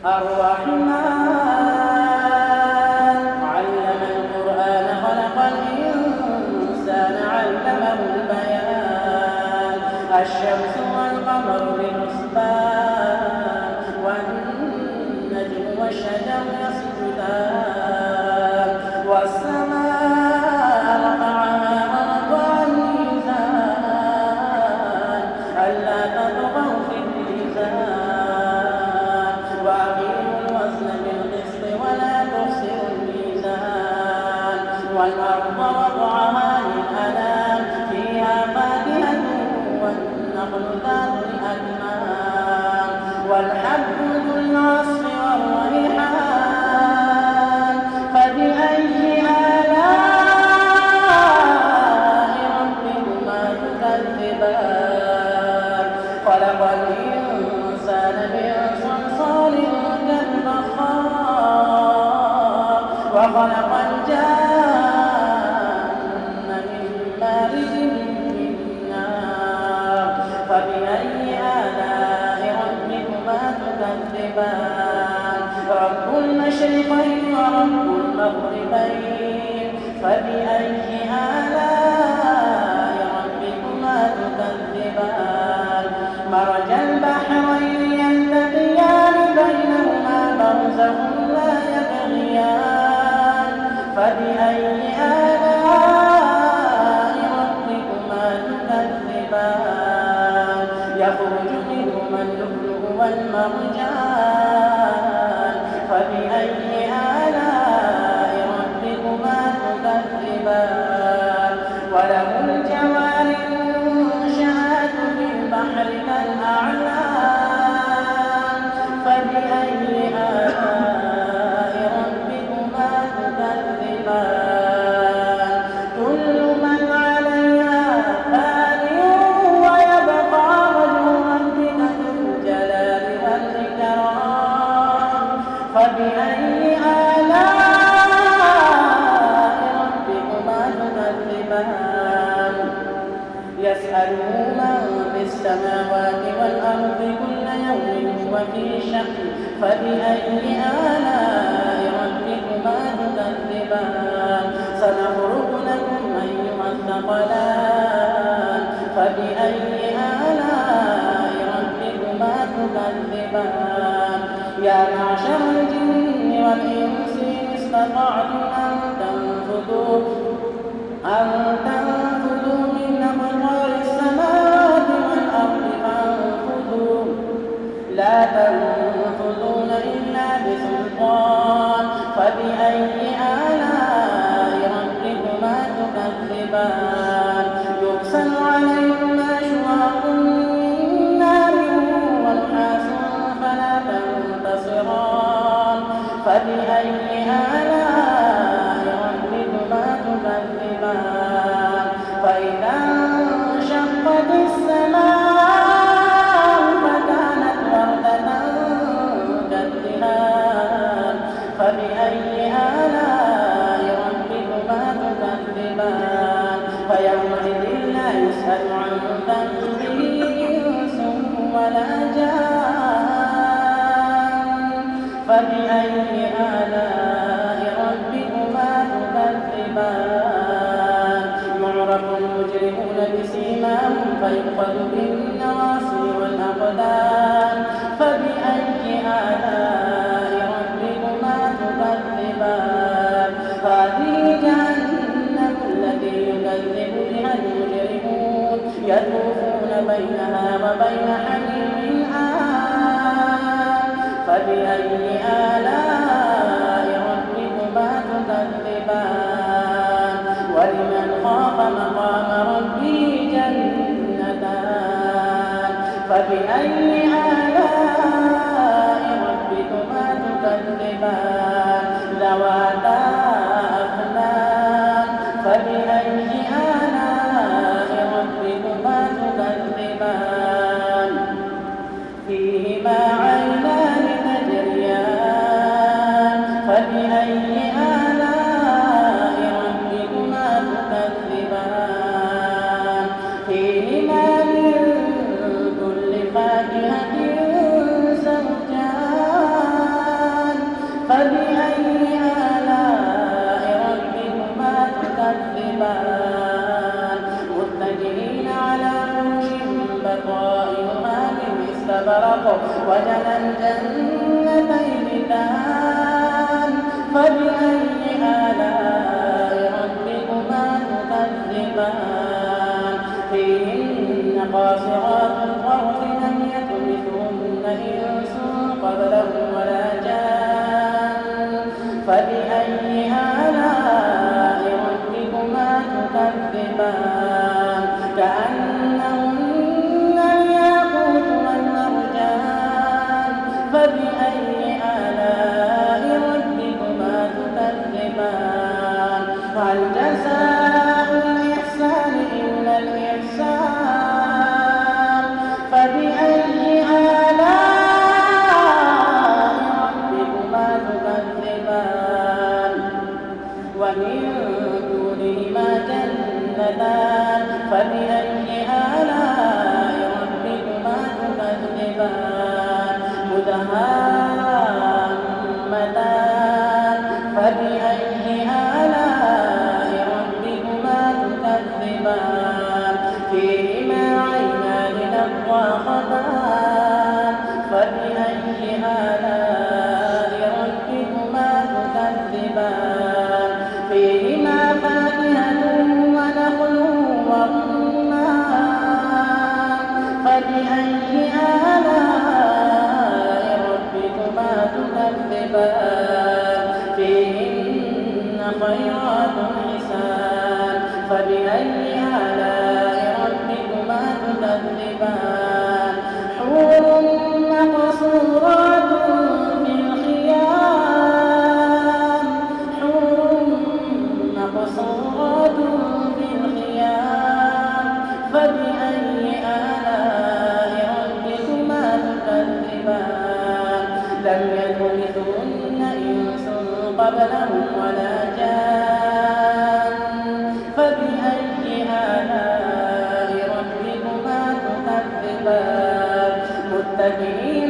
الرحمن علم القرآن خلق الإنسان علمه البيان الشمس والقمر بحسبان والنجم والشجر يسجدان والسماء رفعها ووضع الميزان ألا تطغوا في الميزان وأقيموا الوزن بالقسط ولا تخسروا الميزان والأرض وضعها للأنام فيها فاكهة والنخل ذات الأكمام والحب ذو العصف والريحان فبأي آلاء ربكما تكذبان خلق الإنسان من صلصال كالفخار وخلق الجان من مارج من نار فبأي آلاء ربكما تكذبان رب المشرقين ورب المغربين فبأي آلاء ربكما تكذبان مرج البحرين يلتقيان بينهما برزخ لا يبغيان فبأي آلاء ربكما تكذبان يخرج منهما اللؤلؤ والمرجان فبأي آلاء ربكما تكذبان وله الجوار المنشآت في البحر كالأعلام فبأي آلاء ربكما تكذبان كل من عليها فان ويبقى وجه ربك ذو الجلال والإكرام فبأي آلاء ربكما تكذبان يسأله من في السماوات والأرض كل يوم هو في شأن فبأي آلاء ربكما تكذبان سنفرغ لكم أيها الثقلان فبأي آلاء ربكما تكذبان يا معشر الجن والإنس إن استطعتم أن تنفذوا من أقطار السماوات والأرض فانفذوا لا تنفذون إلا بسلطان فبأي آلاء ربكما تكذبان يرسل عليهما شواظ من نار ونحاس فلا تنتصران فبأي آلاء ربكما تكذبان فإذا انشقت السماء فكانت وردة كالدهان فبأي آلاء ربكما تكذبان فيومئذ لا يسأل عن ذنبه إنس ولا جان فبأي آلاء ربكما تكذبان يعرف المجرمون بسيماهم فيؤخذ بالنواصي والأقدام فبأي آلاء ربكما تكذبان هذه جهنم التي يكذب بها المجرمون يطوفون بينها وبين حميم آن فبأي آلاء ربكما تكذبان ولمن خاف مقام ربه جنتان فبأي آلاء ربكما تكذبان ذواتا أفنان فبأي آلاء ربكما تكذبان فيهما عينان تجريان الجنتين دان فبأي آلاء ربكما تكذبان فيهن قاصرات الطرف لم يطمثهن إنس قبلهم ولا جان فبأي آلاء ربكما تكذبان كأنهن الياقوت والمرجان فبأي آلاء ربكما تكذبان هل جزاء الإحسان إلا الإحسان فبأي آلاء ربكما تكذبان ومن دونهما جنتان فبأي آلاء ربكما تكذبان مدهامتان فبأي آلاء ربكما تكذبان فيهما عينان نضاختان فبأي آلاء ربكما تكذبان فيهما فاكهة ونخل ورمان فبأي آلاء ربكما تكذبان فيهن خيرات حسان فبأي آلاء ربكما تكذبان حور مقصورات في الخيام مقصورات في الخيام فبأي آلاء ربكما تكذبان لم يطمثهن إنس قبلهم ولا جان فبأي آلاء ربكما تكذبان متكئين